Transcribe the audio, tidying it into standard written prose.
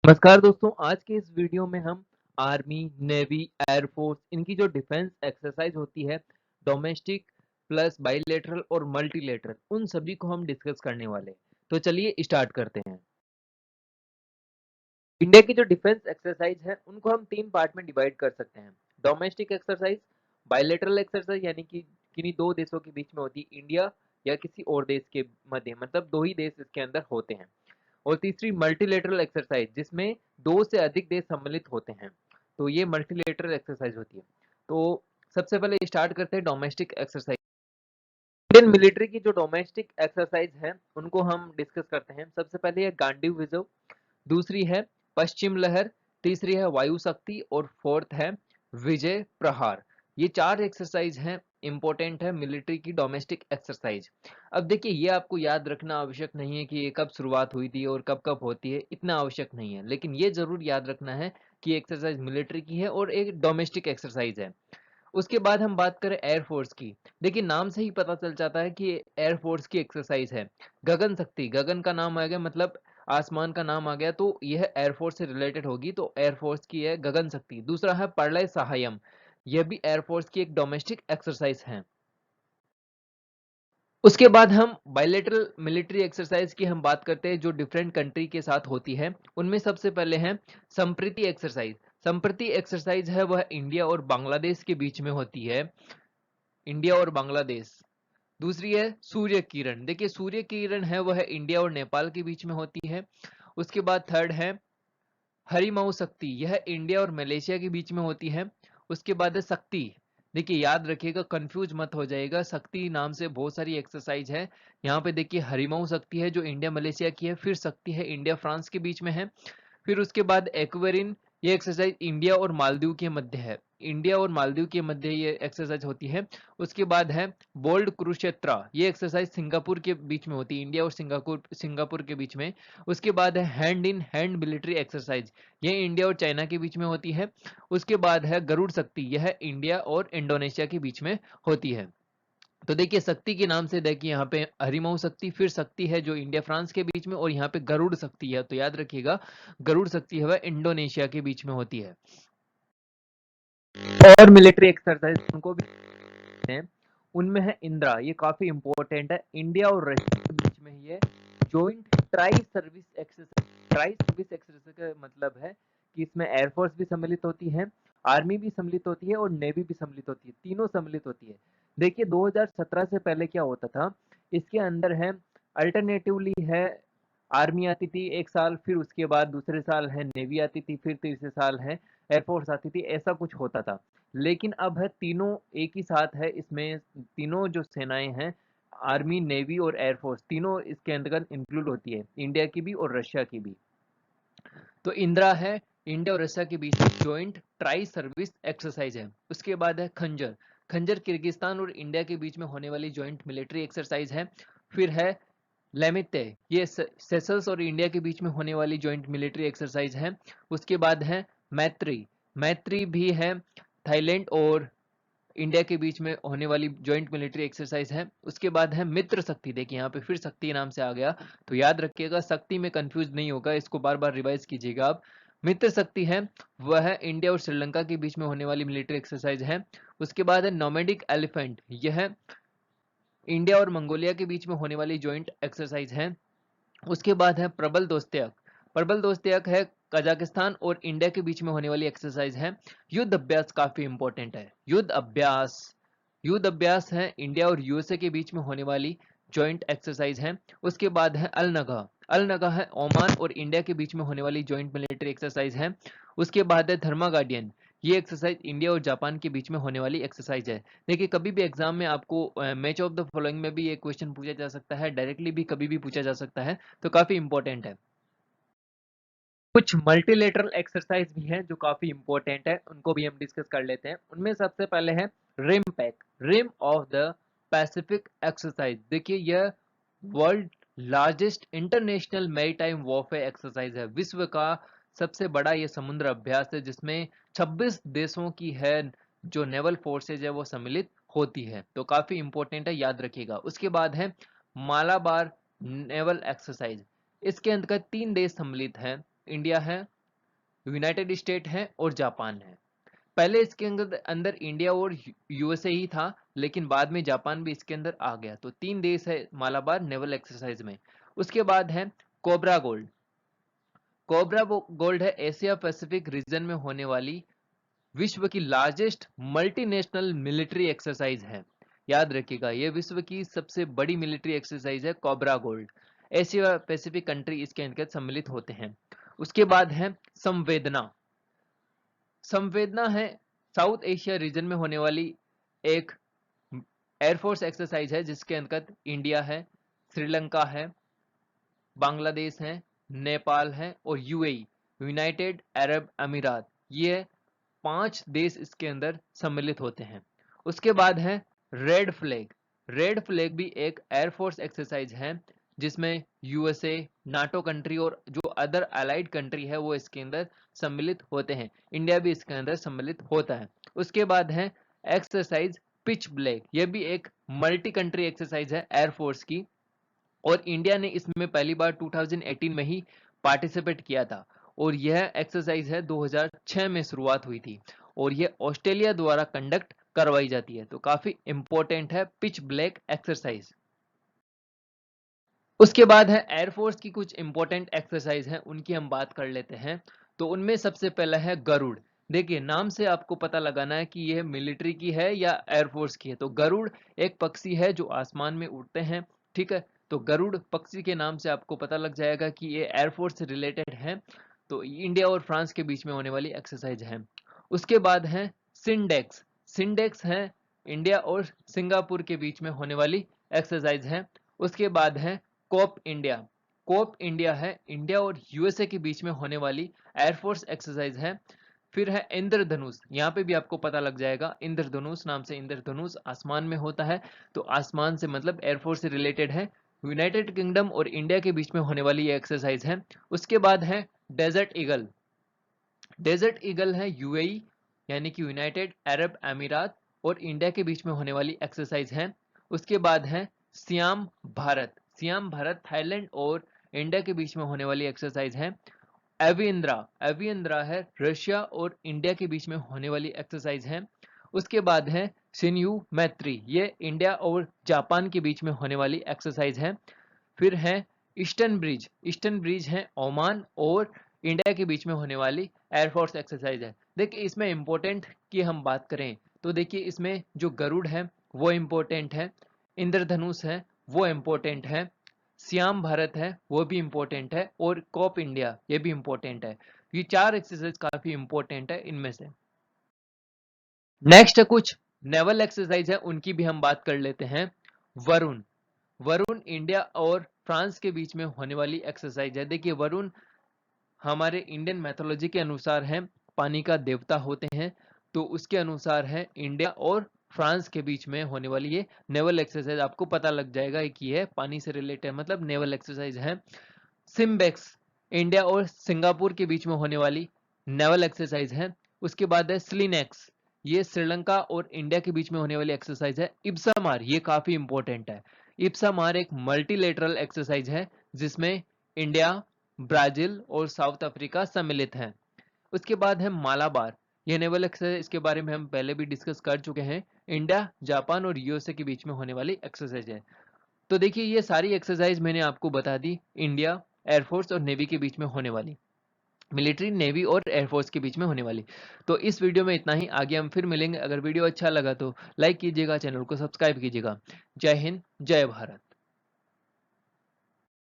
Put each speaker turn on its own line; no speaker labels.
नमस्कार दोस्तों, आज के इस वीडियो में हम आर्मी, नेवी, एयरफोर्स इनकी जो डिफेंस एक्सरसाइज होती है, डोमेस्टिक प्लस बाइलेटरल और मल्टीलेटरल, उन सभी को हम डिस्कस करने वाले हैं। तो चलिए स्टार्ट करते हैं। इंडिया की जो डिफेंस एक्सरसाइज है उनको हम तीन पार्ट में डिवाइड कर सकते हैं। डोमेस्टिक एक्सरसाइज, बाइलेटरल एक्सरसाइज यानी कि किन्हीं दो देशों के बीच में होती है, इंडिया या किसी और देश के मध्य, मतलब दो ही देश इसके अंदर होते हैं। और तीसरी मल्टीलेटरल एक्सरसाइज, जिसमें दो से अधिक देश सम्मिलित होते हैं, तो ये मल्टीलेटरल एक्सरसाइज होती है। तो सबसे पहले स्टार्ट करते हैं डोमेस्टिक एक्सरसाइज। इंडियन मिलिट्री की जो डोमेस्टिक एक्सरसाइज है उनको हम डिस्कस करते हैं। सबसे पहले है गांडीव विजय, दूसरी है पश्चिम लहर, तीसरी है वायु शक्ति और फोर्थ है विजय प्रहार। ये चार एक्सरसाइज हैं, इंपॉर्टेंट है मिलिट्री की डोमेस्टिक एक्सरसाइज। अब देखिए, ये आपको याद रखना आवश्यक नहीं है कि ये कब शुरुआत हुई थी और कब कब होती है, इतना आवश्यक नहीं है, लेकिन ये जरूर याद रखना है कि एक्सरसाइज मिलिट्री की है और एक डोमेस्टिक एक्सरसाइज है। उसके बाद हम बात करें एयरफोर्स की। देखिए, नाम से ही पता चल जाता है कि एयरफोर्स की एक्सरसाइज है। गगन शक्ति, गगन का नाम आ गया, मतलब आसमान का नाम आ गया, तो यह एयरफोर्स से रिलेटेड होगी, तो एयरफोर्स की है गगन शक्ति। दूसरा है प्रलय सहायम, यह भी एयरफोर्स की एक डोमेस्टिक एक्सरसाइज है। उसके बाद हम बायलैटरल मिलिट्री एक्सरसाइज की हम बात करते हैं, जो डिफरेंट कंट्री के साथ होती है। उनमें सबसे पहले है संप्रीति एक्सरसाइज। संप्रीति एक्सरसाइज है वह इंडिया और बांग्लादेश के बीच में होती है, इंडिया और बांग्लादेश। दूसरी है सूर्य किरण। देखिए, सूर्य किरण है वह इंडिया और नेपाल के बीच में होती है। उसके बाद थर्ड है हरिमऊ शक्ति, यह इंडिया और मलेशिया के बीच में होती है। उसके बाद है शक्ति। देखिए, याद रखिएगा, कंफ्यूज मत हो जाएगा, शक्ति नाम से बहुत सारी एक्सरसाइज है। यहाँ पे देखिए, हरिमऊ शक्ति है जो इंडिया मलेशिया की है, फिर शक्ति है इंडिया फ्रांस के बीच में है। फिर उसके बाद एक्वेरिन, ये एक्सरसाइज इंडिया और मालदीव के मध्य है, इंडिया और मालदीव के मध्य ये एक्सरसाइज होती है। उसके बाद है बोल्ड कुरुक्षेत्रा, ये एक्सरसाइज सिंगापुर के बीच में होती है, इंडिया और सिंगापुर के बीच में। उसके बाद है hand in hand military exercise, ये इंडिया और चाइना के बीच में होती है। उसके बाद है गरुड़ शक्ति, यह इंडिया और इंडोनेशिया के बीच में होती है। तो देखिए, शक्ति के नाम से देखिए यहाँ पे हरिमऊ शक्ति, फिर शक्ति है जो इंडिया फ्रांस के बीच में, और यहाँ पे गरुड़ शक्ति है, तो याद रखिएगा गरुड़ शक्ति है वह इंडोनेशिया के बीच में होती है। और मिलिट्री एक्सरसाइज उनको भी हैं, उनमें है इंदिरा, ये काफी इंपॉर्टेंट है, इंडिया और रशिया के बीच में ये joint tri service exercise. Tri service exercise का मतलब है कि इसमें एयरफोर्स भी सम्मिलित होती है, आर्मी भी सम्मिलित होती है और नेवी भी सम्मिलित होती है, तीनों सम्मिलित होती है। देखिए, 2017 से पहले क्या होता था, इसके अंदर है अल्टरनेटिवली है आर्मी आती थी एक साल, फिर उसके बाद दूसरे साल है नेवी आती थी, फिर तीसरे साल है एयरफोर्स आती थी, ऐसा कुछ होता था। लेकिन अब है तीनों एक ही साथ है, इसमें तीनों जो सेनाएं हैं, आर्मी, नेवी और एयरफोर्स, तीनों इसके अंतर्गत इंक्लूड होती है, इंडिया की भी और रशिया की भी। तो इंदिरा है इंडिया और रशिया के बीच में ज्वाइंट ट्राई सर्विस एक्सरसाइज है। उसके बाद है खंजर। खंजर किर्गिस्तान और इंडिया के बीच में होने वाली ज्वाइंट मिलिट्री एक्सरसाइज है। फिर है लेमिते, ये सेशल्स और इंडिया के बीच में होने वाली ज्वाइंट मिलिट्री एक्सरसाइज है। उसके बाद है मैत्री। मैत्री भी है थाईलैंड और इंडिया के बीच में होने वाली ज्वाइंट मिलिट्री एक्सरसाइज है। उसके बाद है मित्र शक्ति। देखिए, यहाँ पे फिर शक्ति नाम से आ गया, तो याद रखिएगा, शक्ति में कंफ्यूज नहीं होगा, इसको बार बार रिवाइज कीजिएगा आप। मित्र शक्ति है वह है इंडिया और श्रीलंका के बीच में होने वाली मिलिट्री एक्सरसाइज है। उसके बाद है नोमैडिक एलिफेंट, यह इंडिया और मंगोलिया के बीच में होने वाली ज्वाइंट एक्सरसाइज है। उसके बाद है प्रबल दोस्त्यक। प्रबल दोस्त्यक है कजाकिस्तान और इंडिया के बीच में होने वाली एक्सरसाइज है। युद्ध अभ्यास काफी इंपॉर्टेंट है, युद्ध अभ्यास। युद्ध अभ्यास है इंडिया और यूएसए के बीच में होने वाली ज्वाइंट एक्सरसाइज है। उसके बाद है अल नगा। अल नगा है ओमान और इंडिया के बीच में होने वाली ज्वाइंट मिलिट्री एक्सरसाइज है। उसके बाद है धर्मा गार्डियन, ये एक्सरसाइज इंडिया और जापान के बीच में होने वाली एक्सरसाइज है। देखिए, कभी भी एग्जाम में आपको मैच ऑफ द फॉलोइंग में भी ये क्वेश्चन पूछा जा सकता है, डायरेक्टली भी कभी भी पूछा जा सकता है, तो काफी इंपॉर्टेंट है। कुछ मल्टीलेटरल एक्सरसाइज भी हैं जो काफी इंपॉर्टेंट है, उनको भी हम डिस्कस कर लेते हैं। उनमें सबसे पहले है RIMPAC, rim of the Pacific exercise. देखिए, यह world largest international maritime warfare exercise है, विश्व का सबसे बड़ा ये समुद्र अभ्यास है, जिसमें 26 देशों की है जो नेवल फोर्सेज है वो सम्मिलित होती है, तो काफी इंपॉर्टेंट है, याद रखिएगा। उसके बाद है मालाबार नेवल एक्सरसाइज, इसके अंतर्गत 3 देश सम्मिलित हैं, इंडिया है, यूनाइटेड स्टेट है और जापान है। पहले इसके अंदर इंडिया और यूएसए ही था, लेकिन बाद में जापान भी इसके अंदर आ गया। तो 3 देश है मालाबार नेवल एक्सरसाइज में। उसके बाद है कोबरा गोल्ड। कोबरा गोल्ड है एशिया पैसिफिक रीजन में होने वाली विश्व की लार्जेस्ट मल्टीनेशनल मिलिट्री एक्सरसाइज है। याद रखिएगा, यह विश्व की सबसे बड़ी मिलिट्री एक्सरसाइज है cobra gold. Asia Pacific country इसके अंतर्गत सम्मिलित होते हैं। उसके बाद है संवेदना। संवेदना है साउथ एशिया रीजन में होने वाली एक एयरफोर्स एक्सरसाइज है, जिसके अंतर्गत इंडिया है, श्रीलंका है, बांग्लादेश है, नेपाल है और यूएई यूनाइटेड अरब अमीरात, ये 5 देश इसके अंदर सम्मिलित होते हैं। उसके बाद है रेड फ्लैग। रेड फ्लैग भी एक एयरफोर्स एक्सरसाइज है, जिसमें यूएसए, नाटो कंट्री और जो अदर अलाइड कंट्री है वो इसके अंदर सम्मिलित होते हैं। इंडिया भी इसके अंदर सम्मिलित होता है। उसके बाद है एक्सरसाइज पिच ब्लैक। यह भी एक मल्टी कंट्री एक्सरसाइज है एयरफोर्स की, और इंडिया ने इसमें पहली बार 2018 में ही पार्टिसिपेट किया था। और यह एक्सरसाइज है 2006 में शुरुआत हुई थी, और यह ऑस्ट्रेलिया द्वारा कंडक्ट करवाई जाती है। तो काफी इंपॉर्टेंट है पिच ब्लैक एक्सरसाइज। उसके बाद है एयरफोर्स की कुछ इंपॉर्टेंट एक्सरसाइज है, उनकी हम बात कर लेते हैं। तो उनमें सबसे पहला है गरुड़। देखिए, नाम से आपको पता लगाना है कि यह मिलिट्री की है या एयरफोर्स की है। तो गरुड़ एक पक्षी है जो आसमान में उड़ते हैं, ठीक है। तो गरुड़ पक्षी के नाम से आपको पता लग जाएगा कि ये एयरफोर्स से रिलेटेड है। तो इंडिया और फ्रांस के बीच में होने वाली एक्सरसाइज है। उसके बाद है सिंडेक्स। सिंडेक्स है इंडिया और सिंगापुर के बीच में होने वाली एक्सरसाइज है। उसके बाद है कोप इंडिया। कोप इंडिया है इंडिया और यूएसए के बीच में होने वाली एयरफोर्स एक्सरसाइज है। फिर है इंद्रधनुष। यहाँ पे भी आपको पता लग जाएगा, इंद्रधनुष नाम से इंद्रधनुष आसमान में होता है। तो आसमान से मतलब एयरफोर्स से रिलेटेड है। यूनाइटेड किंगडम और इंडिया के बीच में होने वाली ये एक्सरसाइज है। उसके बाद है डेजर्ट ईगल। डेजर्ट ईगल है यूएई यानी कि यूनाइटेड अरब अमीरात और इंडिया के बीच में होने वाली एक्सरसाइज है। उसके बाद है SIAM Bharat. SIAM Bharat Thailand और इंडिया के बीच में होने वाली एक्सरसाइज है। एविंद्रा। एविंद्रा है रशिया और इंडिया के बीच में होने वाली एक्सरसाइज है। उसके बाद है सिन्यू मैत्री। ये इंडिया और जापान के बीच में होने वाली एक्सरसाइज है। फिर है ईस्टर्न ब्रिज। ईस्टर्न ब्रिज है ओमान और इंडिया के बीच में होने वाली एयरफोर्स एक्सरसाइज है। देखिए, इसमें इंपॉर्टेंट की हम बात करें तो देखिए, इसमें जो गरुड़ है वो इंपॉर्टेंट है, इंद्रधनुष है वो इंपॉर्टेंट है, सियाम भारत है वो भी इंपॉर्टेंट है, और कोप इंडिया ये भी इंपॉर्टेंट है। ये 4 एक्सरसाइज काफी इंपॉर्टेंट है इनमें से। नेक्स्ट कुछ नेवल एक्सरसाइज है, उनकी भी हम बात कर लेते हैं। वरुण। वरुण इंडिया और फ्रांस के बीच में होने वाली एक्सरसाइज है। देखिए, वरुण हमारे इंडियन मैथोलॉजी के अनुसार है पानी का देवता होते हैं। तो उसके अनुसार है इंडिया और फ्रांस के बीच में होने वाली ये नेवल एक्सरसाइज। आपको पता लग जाएगा कि है पानी से रिलेटेड, मतलब नेवल एक्सरसाइज है। सिम्बेक्स इंडिया और सिंगापुर के बीच में होने वाली नेवल एक्सरसाइज है। उसके बाद है स्लिनेक्स, ये श्रीलंका और इंडिया के बीच में होने वाली एक्सरसाइज है। इब्सामार, ये काफी इंपॉर्टेंट है। इब्सामार एक मल्टीलेटरल एक्सरसाइज है जिसमें इंडिया, ब्राजील और साउथ अफ्रीका सम्मिलित हैं। उसके बाद है मालाबार। यह नेवल एक्सरसाइज, इसके बारे में हम पहले भी डिस्कस कर चुके हैं। इंडिया, जापान और यूएसए के बीच में होने वाली एक्सरसाइज है। तो देखिए, ये सारी एक्सरसाइज मैंने आपको बता दी, इंडिया, एयरफोर्स और नेवी के बीच में होने वाली, मिलिट्री, नेवी और एयरफोर्स के बीच में होने वाली। तो इस वीडियो में इतना ही, आगे हम फिर मिलेंगे। अगर वीडियो अच्छा लगा तो लाइक कीजिएगा, चैनल को सब्सक्राइब कीजिएगा। जय हिंद, जय भारत।